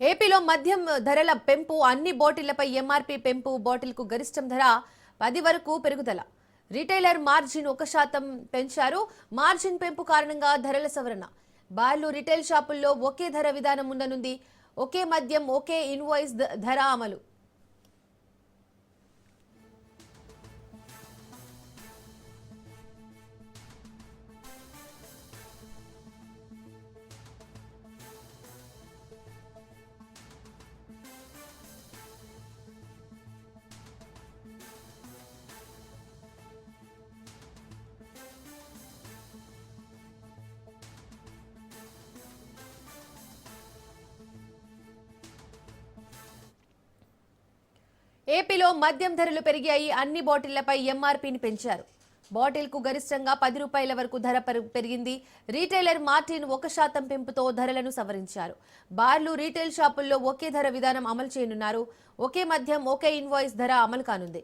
ఏపీలో మద్యం ధరల పెంపు అన్ని బాటిళ్లపై ఎంఆర్పీ పెంపు బాటిల్కు గరిష్టం ధర 10 వరకు పెరుగుదల రిటైలర్ మార్జిన్ 1% పెంచారు మార్జిన్ పెంపు కారణంగా ధరల సవరణ బార్లు రిటైల్ షాపుల్లో ఒకే ధర విధానం ఉండనుంది ఒకే మద్యం ఒకే ఇన్వాయిస్ ధర అమలు ఏపీలో మద్యం ధరలు పెరిగాయి అన్ని బాటిళ్లపై ఎంఆర్పీని పెంచారు బాటిల్కు గరిష్టంగా 10 రూపాయల వరకు ధర పెరిగింది రీటైలర్ మార్జిన్ 1% పెంపుతో ధరలను సవరించారు బార్లు రీటైల్ షాపుల్లో ఒకే ధర విధానం అమలు చేయనున్నారు ఒకే మద్యం ఒకే ఇన్వాయిస్ ధర అమలు కానుంది